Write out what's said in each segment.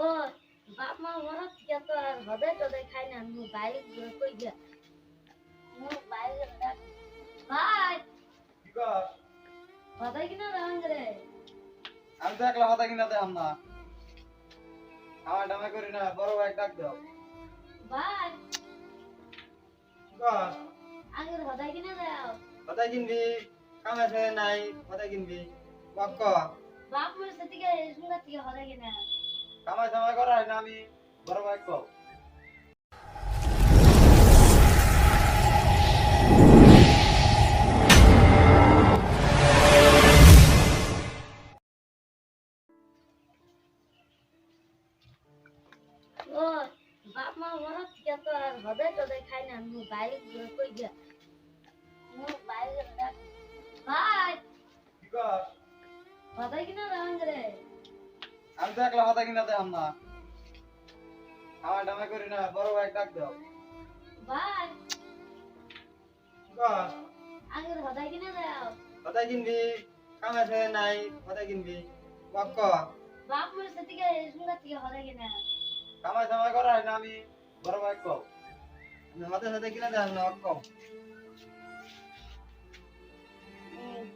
ও বাপ মা মরা থেকে তো আর হদে টদে খাই না মোবাইল কই গিয়া মোবাইল দেখ ভাই কি কর? হদে কিনা রাং রে আমি তো একলা হতা কিনা দেখাম না। আমার ডামে করি না, বড় ভাই ডাক দাও। ভাই কি কর? আঙ্গুর হদে কিনা দাও হতা কিনবি, কাম আছে নাই, হতা কিনবি। বাপ ক, বাপ মরছে থেকে সুন্দর থেকে হদে কিনা কামাই সামাই করাই না আমি, বড় ভাই ক। ও বাপ মা মরা থেকে তো আর হদে টদে খাই না মোবাইল কই গিয়া মোবাইল দেখ ভাই কি কর? হদে কিনা রাং রে আমি তো একলা হতা কিনা দেখাম না। আমার ডামে করি না, বড় ভাই ডাক দাও। ভাই কি কর? আঙ্গুর হদে কিনা দাও হতা কিনবি, কাম আছে নাই, হতা কিনবি। বাপ ক, বাপ মরছে থেকে সুন্দর থেকে হদে কিনা কামাই সামাই করাই না আমি, বড় ভাই ক। আমি হতে হতে কিনা দেখাম না, ক।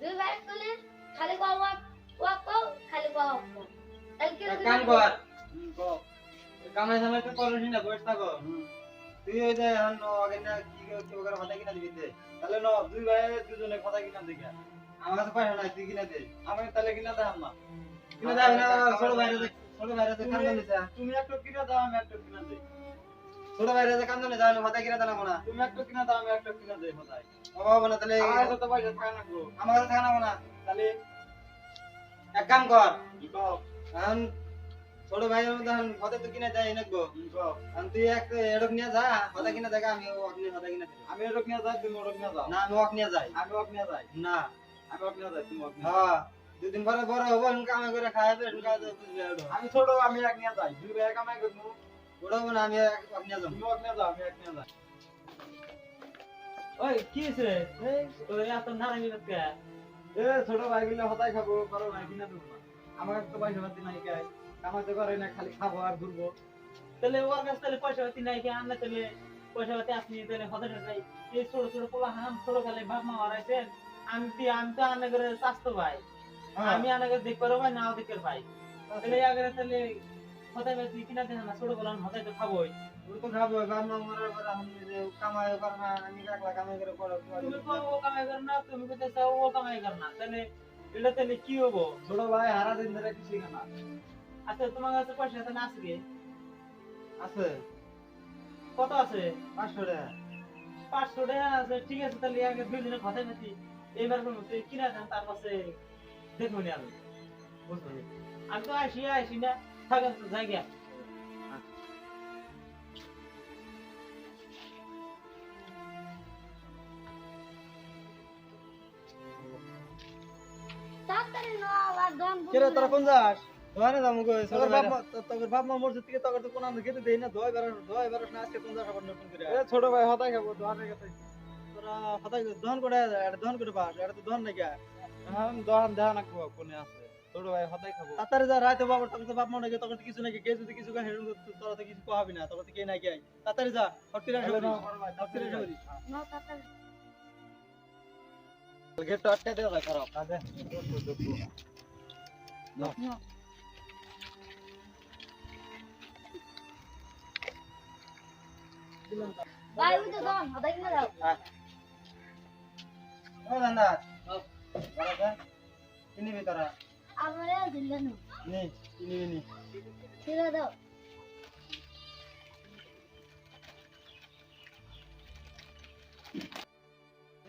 দুই ভাই কোলে খালি কও ওয়াক ওয়াক কও খালি কও তাই কি এক কাম কর, ক। কামাই সামাই তো করিস না, বসে থাকো। তুই ওই যে এখন আগে না কি করে হতা কিনা দিবি দে। তাহলে ন দুই ভাই দুজনে হতা কিনা দিকে। আমার কাছে পয়সা নাই, তুই কিনা দে। আমি তাহলে কিনা দেখাম না। কিনা দেখাবি না, ছোট ভাইরে কান্দন দিছে। তুমি একটু কিনা দাও, আমি একটু কিনা দেই। ছোট ভাইরে কান্দন দিছে, আমি হতা কিনা দেব না। তুমি একটু কিনা দাও, আমি একটু কিনা দেই হতাই। বাবা না তাহলে আমার কাছে তো পয়সা থাকে না গো। আমার কাছে থাকে না। তাহলে এক কাম কর, এখন ছোট ভাইয়ের মধ্যে এখন হতে তো কিনা যায় নাকবো। এখন তুই এক এডক নিয়ে যা, হতা কিনা দেখা আমি আপনি হতা কিনা দেব। আমি এডক নিয়ে যাই, তুমি ওডক নিয়ে যাও। না আমি ওক নিয়ে যাই। আমি ওক নিয়ে যাই। না আমি ওক নিয়ে যাই, তুমি ওক নিয়ে যাও। হ্যাঁ দুদিন পরে বড় হবো, এখন কামাই করে খাইবে, এখন কাজ বুঝবে এডক। আমি ছোট, আমি এক নিয়ে যাই। দুই ভাই কামাই করবো। বড় হবো না, আমি ওক নিয়ে যাবো। তুমি ওক নিয়ে যাও, আমি এক নিয়ে যাই। ওই কি হইছে এই ওই এত নারাঙ্গি কে এ ছোট ভাই গুলো হতাই খাবো, বড় ভাই কিনা দেবো না। আমার কাছে তো পয়সা পাতি নাই কে। কামাই তো করে না, খালি খাবো আর ঘুরবো। তাহলে ওর কাছে তাহলে পয়সা পাতি নাই কে আনলে তাহলে পয়সা পাতি আপনি তাহলে হতাশ যাই এই ছোট ছোট পোলা হাম ছোট কালে বাপ মা হারাইছেন আমি তো আনে করে স্বাস্থ্য ভাই আমি আনে করে দেখতে পারবো ভাই নাও দেখতে ভাই তাহলে আগে তাহলে হতাই পাতি কিনা দেন না ছোট বলান হতাই তো খাবোই ওই তো খাবো, বাপ মা মরার পরে আমি যে কামাই করে না, আমি একলা কামাই করে পড়ো। তুমি তো ও কামাই কর না তুমি কোথায় চাও ও কামাই কর না তাহলে এটা তাহলে কি হবো ছোট ভাই হারা দিন ধরে কিছু না আচ্ছা তোমার কাছে পয়সা তাহলে আছে কি আছে, কত আছে 500 টাকা। 500 টাকা আছে ঠিক আছে তাহলে আগে দুই দিনের কথাই নাকি এইবার কোন তুই কিনা দেন তার কাছে দেখবো নি আমি বুঝবো নি। আমি তো আসি না থাকেন তো জায়গা তাড়াতাড়ি না আর দম কেরে তোরা কোন যাস? দোকানে যাবো গো। ছোট ভাই তোর বাপ মা মরছে থেকে তোর তো কোন আনন্দ খেতে দেই না। দোয় বেরোস না, আজকে কোন যাস আবার নতুন করে? এ ছোট ভাই হতাই খাবো, দোকানে গেছে। তোরা হতাই দহন করে এটা দহন করে পাস, এটা তো দহন নাই কে। এখন দহন দেওয়া না কোনে আছে। ছোট ভাই হতাই খাবো। তাড়াতাড়ি যা, রাতে বাবা তোর তো বাপ মা নাই, তোর তো কিছু নাই, কে যদি কিছু কয় তোরা তো কিছু পাবি না, তোর তো কে নাই কে। তাড়াতাড়ি যা, হটকিরা শুনি। হটকিরা শুনি। না তাড়াতাড়ি গেট আটকে দে ভাই, খারাপ কাজে। না ভাই ওই তো দম হদে কিনা দাও ও দাদা বড় কিনিবি তোরা? আমারে দিলেন নে কিনিবি নি। ছেড়ে দাও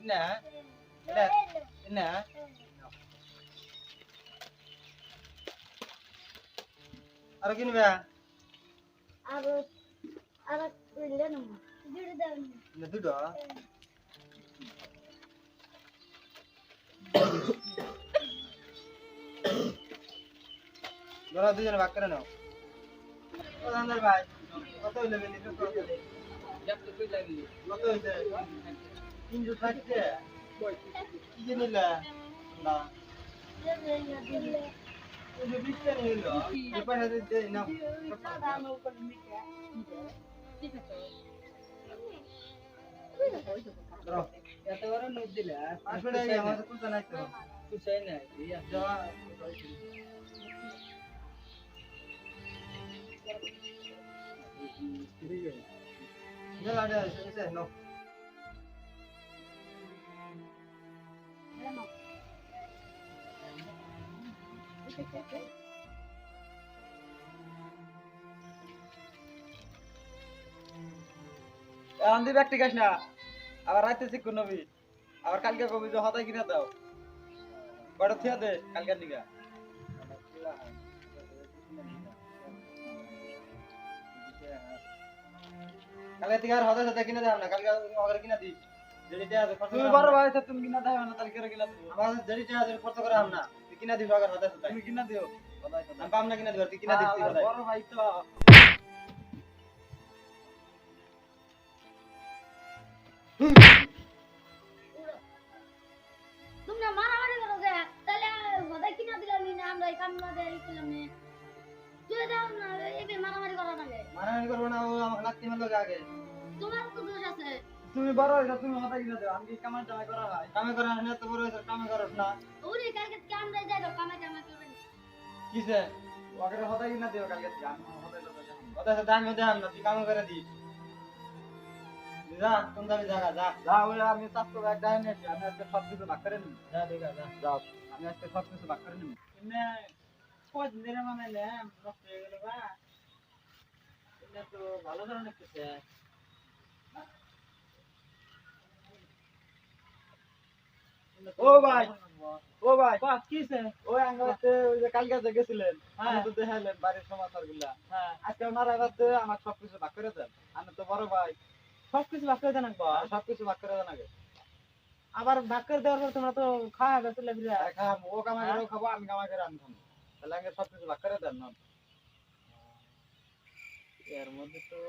না এটা না আর কিনবে আর আর দিলেন জুড়ে দাও না দুটো ধরা দুজনে ভাগ করে নাও। ও দান্দার ভাই কত হইলে বেলি তো কত হইলে কত হইছে 360 কি যে নিলা না তুমি বিস্তার হইলো এই পয়সা দে নাও দাদা আমার উপর মিটে ঠিক আছে ধরো এত বড় নোট দিলে 500 টাকা আমাদের কুলতা নাই তো কুছাই নাই দিয়া যাওয়া যা যা এসে নাও এখন দিবি একটা গাছ না আবার রাতে শিখুন নবি আবার কালকে কবি যে হতাই কিনা দাও কটা থিয়া দে কালকের দিকে কালকে থেকে আর হতাই সাথে কিনা দাও না কালকে ওখানে কিনা দিই যেটা আছে তুমি বড় ভাই তুমি কিনা দাও না তাহলে কেন কিনা দিও আমার যেটা আছে খরচ করে আম না তুই কিনা দিস আগে হতাই সাথে তুমি কিনা দিও আমি পাম না কিনা দিও তুই কিনা দিস বড় ভাই তো তোমরা মারামারি করো যে তাহলে হদাই কিনা দিলাম না আমরা এই কাম না দেই দিলাম না তুই দাও না এই মারামারি করো না মারামারি করবো না ও আমাকে লাগতে হলো আগে তোমার তো দোষ আছে তুমি বড় হইছো তুমি হতাই কিনা দাও আমি কি কামাই টামাই করা হয় কামাই করা হয় না তো বড় হইছো কামাই করছ না ওরে কালকে কাম রে যাই কামে কামে করবেন কিসে ওকে হতাই কিনা দিও কালকে থেকে আমি হতাই তো দেখাম হতাই তো দাম দেখাম না তুই কামাই করে দিস যা তুমি যাবি জায়গা যা যা ওই আমি চারশো ব্যাগ ডাই নিয়েছি আমি আজকে সব কিছু ভাগ করে নিই যা দেখা যা যাও আমি আজকে সব কিছু ভাগ করে নিই এমনি কত দিনে বানাইলে নষ্ট হয়ে গেল বা এটা তো ভালো ধরনের কিছু ও ভাই ও ভাই বাহ কিছে ওই আঙ্গাতে ওই যে কালকে যে গেছিলেন হ্যাঁ। আমি তো দেখাইলেন বাড়ির সমাচার গুলা হ্যাঁ আজকে ওনারা রাতে আমার সব কিছু ভাগ করে দেন আমি তো বড় ভাই সবকিছু ভাগ করে দেন আর সব কিছু ভাগ করে দেন আগে আবার ভাগ করে দেওয়ার পর তোমরা তো খাওয়া গেছে লেগে খাম ও কামাই করে খাবো আমি কামাই করে আমি খাবো তাহলে আগে সব কিছু ভাগ করে দেন না এর মধ্যে তো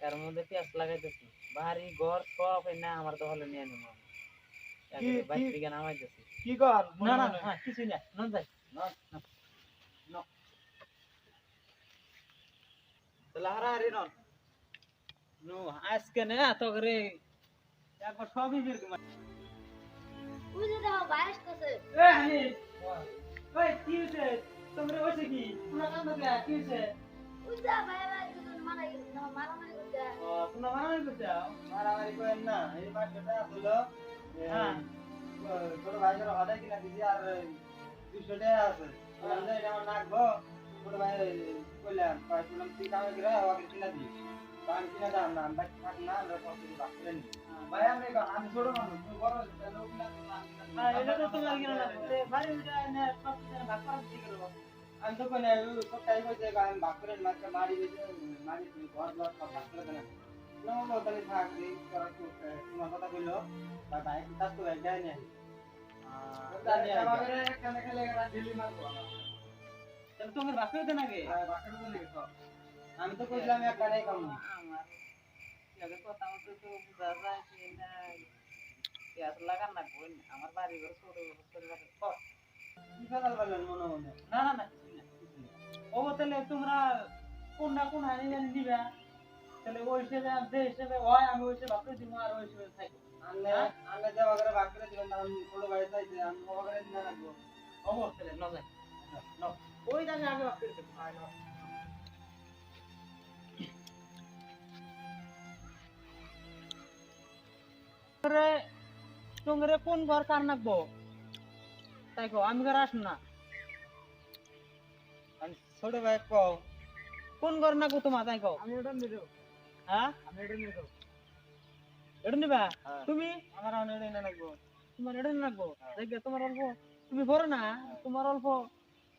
এর মধ্যে পেঁয়াজ লাগাইতেছি বাড়ি ঘর সব না আমার তো হলে নিয়ে নেবো বাইশ বিঘা নামাইতেছি কি কর না না হ্যাঁ কিছুই না নন যাই তাহলে হারাহারি নন নো আজকে না তো করে একবার সবই বের করে ওই যে দাও বাইশ করছে এ হানি ওই কি হইছে তোমরা হইছে কি তোমরা কাম করে কি হইছে ওই যে ভাই ভাই দুজন মারামারি করছে ও তোমরা মারামারি করছো মারামারি করেন না এই মাসটা হলো হ্যাঁ ছোট ভাই করে হঠাৎ কিনা দিছি আর 200 টাকা আছে এটা আমার নাকবো ছোট ভাই কইলাম কইলাম তুই কামে করে ওকে কিনা দিস আমি কিনা দাম না আমি বাকি থাক না আমরা সব কিছু ভাগ করে নিই ভাই আমি ছোট মানুষ তুই বড় লোক না হ্যাঁ এটা তো তোমার কি না বাড়ি উঠে না সব কিছু ভাগ করে দিতে গেল আমি তো কোনে সব টাইম হইছে আমি ভাগ করে মাঝে মারি দিয়েছে মারি ঘর ঘর সব ভাগ করে দেন না বলো তাহলে থাক দিই তোমার কথা কইলো বা ভাই কাজ তো ভাই যাই না তাহলে তোমার ভাগ করে দেন আগে আমি তো কইলাম এক গাড়ি কাম না আমার এর কথা মতো তো বুঝা যায় কি না পেঁয়াজ লাগান না কোন আমার বাড়ি ঘর ছোট করে রাখে কি ফেলাল বলেন মনে মনে না না না ও তাহলে তোমরা কোন না কোন হানি জানি দিবা তাহলে ওই হিসেবে যে হিসেবে হয় আমি ওই হিসেবে ভাগ করে দিব আর ওই হিসেবে থাকি আনলে যা বাগরে ভাগ করে দিবেন আমি ছোট ভাই চাইছে আমি বাগরে দিনা রাখবো অবশ্যই না যায় না ওই দাগে আগে ভাগ করে দেব তোমরা কোন ঘর কার নাকবো তাই কো আমি ঘর আসুন না আমি ছোট ভাই কও কোন ঘর নাকবো তোমার তাই কো আমি এটা নিব হ্যাঁ আমি এটা নিব এটা নিবা হ্যাঁ। তুমি আমার অনেক না লাগবো তোমার এটা নাকবো দেখবে তোমার অল্প তুমি বড় না তোমার অল্প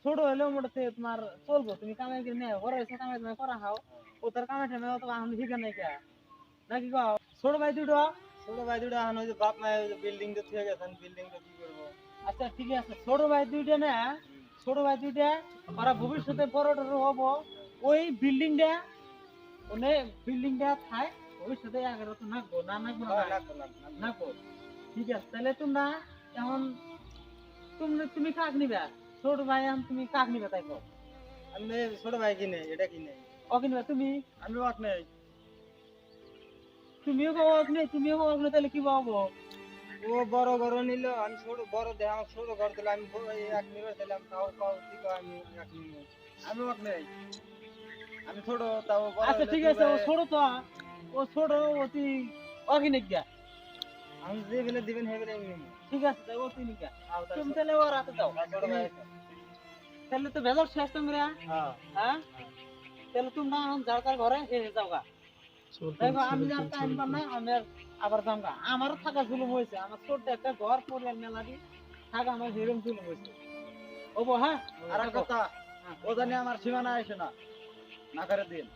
ছোট হলেও মোটাতে তোমার চলবো তুমি কামাই করে নেও বড় হয়েছে কামাই তুমি করা হাও ও তার কামাই ঠামে তো আমি শিখে নাই কে নাকি কও ছোট ভাই দুটো ছোট ভাই দুটো এখন ওই যে বাপ মায়ের বিল্ডিং তো থেকে গেছেন বিল্ডিং তো কি করবো আচ্ছা ঠিক আছে ছোট ভাই দুইটা না ছোট ভাই দুইটা ওরা ভবিষ্যতে বড় হবো ওই বিল্ডিংটা ওনে বিল্ডিংটা থাই ভবিষ্যতে আগে তো নাকবো না নাকবো না নাকবো ঠিক আছে তাহলে তোমরা এখন তুমি কাক নিবা ছোট ভাই তুমি কাক নিবা তাই কও আমি ছোট ভাই কিনে এটা কিনে ও কিনবা তুমি আমি ওয়াক নেই তুমিও কও তুমিও কও তাহলে কি পাবো ও বড় ঘর নিল আমি ছোট বড় দেহ আমার ছোট ঘর দিলে আমি এক নিবে দিলাম তাও কাও কি কয় আমি এক নিব আমি ওয়াক নেই আমি ছোট তাও বড় আচ্ছা ঠিক আছে ও ছোট তো অতি অকিনে গিয়া আমি যে বেলে দিবেন হে বেলে আমি নিব ঠিক আছে তাই ও তুই নিকা তুমি তাহলে ওর হাতে দাও ছোট ভাই তাহলে তো ভেজাল শেষ তোমরা হ্যাঁ হ্যাঁ তাহলে তুমি না যাও তার ঘরে যাও গা দেখো আমি আর টাইম পাম না আমি আবার যাম গা আমারও থাকা জুলুম হয়েছে আমার ছোট্ট একটা ঘর পরিবার মেলা দি থাকা আমার যেরকম জুলুম হয়েছে ওবো হ্যাঁ আর এক কথা ও জানি আমার সীমানা আসে না না করে দিন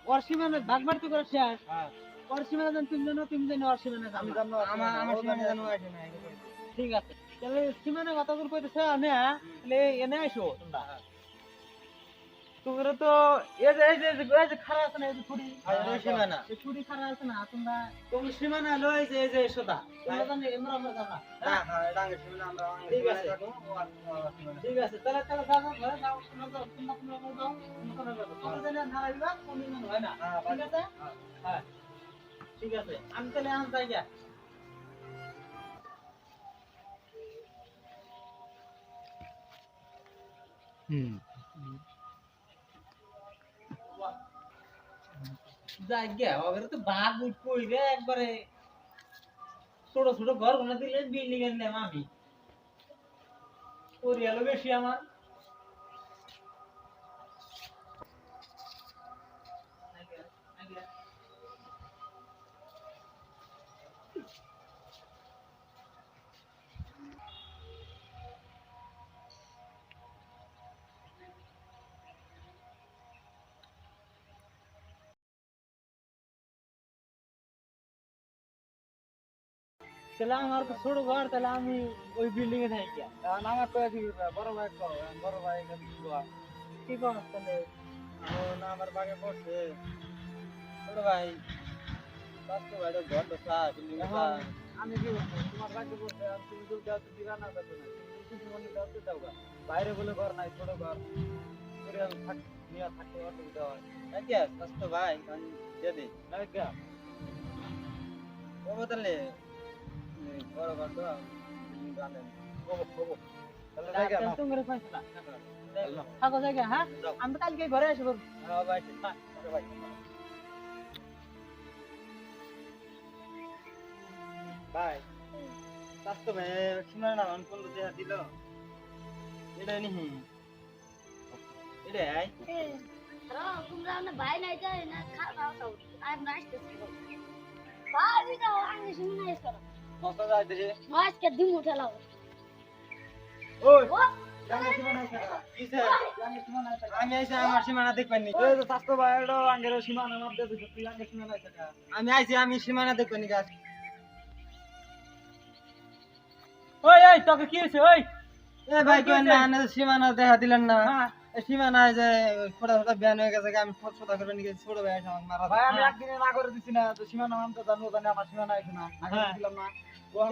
ওর সীমানা ভাগ বাড়তি করে শেষ হ্যাঁ ওর সীমানা জান তুমি জানো ওর সীমানা আমি জানো জানো আমার সীমানা জানো আসে না ঠিক আছে তাহলে সীমানা কথা বল কইতেছে আমি তাহলে এনে আইসো তোমরা তোমরা তো এই যে খারাপ আছে না এই যে ছুরি সীমানা এই ছুরি খারাপ আছে না তুমি সীমানা লই যে এই যে সোদা তোমরা জানো আমরা জানা হ্যাঁ হ্যাঁ ডাঙ্গে সীমানা আমরা ঠিক আছে। ঠিক আছে তাহলে যাও ঘরে যাও তোমরা যাও তোমরা জানেন না রাইবা কোন দিন হয় না ঠিক আছে হ্যাঁ ঠিক আছে আমি তাহলে আন যাই গা জায়গা ওদের তো বাঘ কইরে একবারে ছোট ছোট ঘর বানা দিলে বিল্ডিং এর নাম আমি পরিয়ালো বেশি আমার তাহলে আমার তো ছোট ঘর তাহলে আমি ওই বিল্ডিং এ থাকি গিয়া আমার তো একই বড় ভাই কো বড় ভাই কি কর তাহলে না আমার বাগে পড়ছে ছোট ভাই বাস্তব ভাই ঘর তো সা বিল্ডিং এখন আমি কি বলবো তোমার বাকি বলতে আর তুমি যদি দাও তো দিবা না দাও না তুমি মনে দাও তো দাও গা। বাইরে বলে ঘর নাই ছোট ঘর করে আমি থাক নিয়ে থাকতে অসুবিধা হয় নাকি বাস্তব ভাই আমি দিয়ে দিই নাকি ও বদলে বড় ঘর তো জানেন তাহলে জায়গা নাও তুমি ফয়সালা থাকো জায়গা হ্যাঁ আমি কালকে ঘরে আসব হ্যাঁ ভাই ভাই ভাই বাস্তব ভাই সীমানা না অন কোন দেয়া দিল এটা নিহি এটা আই তোমরা না ভাই নাই যায় না খাওয়া খাও আর নাইতেছি ভাই দাও আমি শুনে নাই করো মস্ত যাইতে রে আজকে দিন উঠালাও ওই ও জাঙ্গা সীমানা কিসে জাঙ্গা সীমানা আমি আইছি আমার সীমানা দেখবেন নি এই তো স্বাস্থ্য ভাইড়ো আঙ্গের সীমানা মাপ দে দিছ তুই আঙ্গের সীমানা আইছে আমি আইছি আমি সীমানা দেখবেন নি গাছ ওই তোকে কি হইছে ওই এ ভাই কেন না সীমানা দেখা দিলেন না সীমানা যে ছোট ছোট বিয়ান হয়ে গেছে আমি ছোট করবেন নি ছোট ভাই আছে আমার মারা ভাই আমি একদিন না করে দিছি না তো সীমানা মান তো জানো জানি আমার সীমানা আইছে না আগে দিলাম না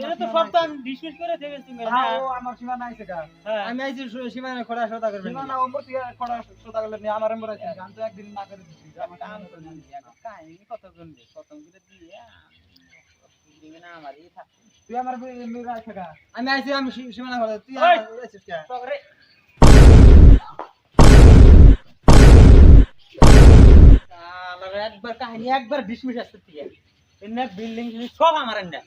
এটা তো সব তো আমি ডিসমিস করে দেবে তুমি হ্যাঁ ও আমার সীমানা আইছে কা হ্যাঁ আমি আইছি সীমানা খোড়া সোদা করবেন সীমানা ওপর থেকে খোড়া সোদা করলে নি আমার এমবর আছে আমি তো একদিন না করে দিছি আমার কাম করে নি কাহিনী কত গন্ডে কত করে দিয়ে দিবে না আমারই থাক তুই আমার মেয়ে আছে কা আমি আইছি আমি সীমানা খোড়া তুই ওই! আইছিস কা তোরে আলাদা একবার কাহিনী একবার ডিসমিস আসতে থেকে এনে বিল্ডিং সব আমার এনে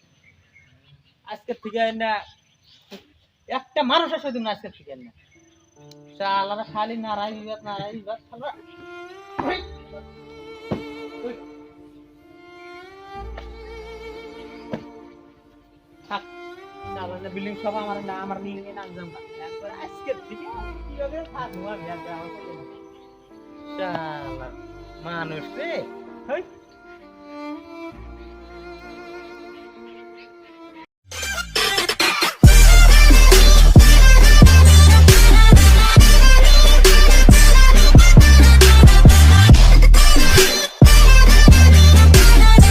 আজকে থেকে এনে একটা মানুষ আসে দিন আজকে থেকে এনে আলাদা খালি নারাই বিবাদ খালা থাক আলাদা বিল্ডিং সব আমার না আমার বিল্ডিং এ নাম জানবা একবার আজকে থেকে কিভাবে থাকবো আমি একবার আমার মানুষ রে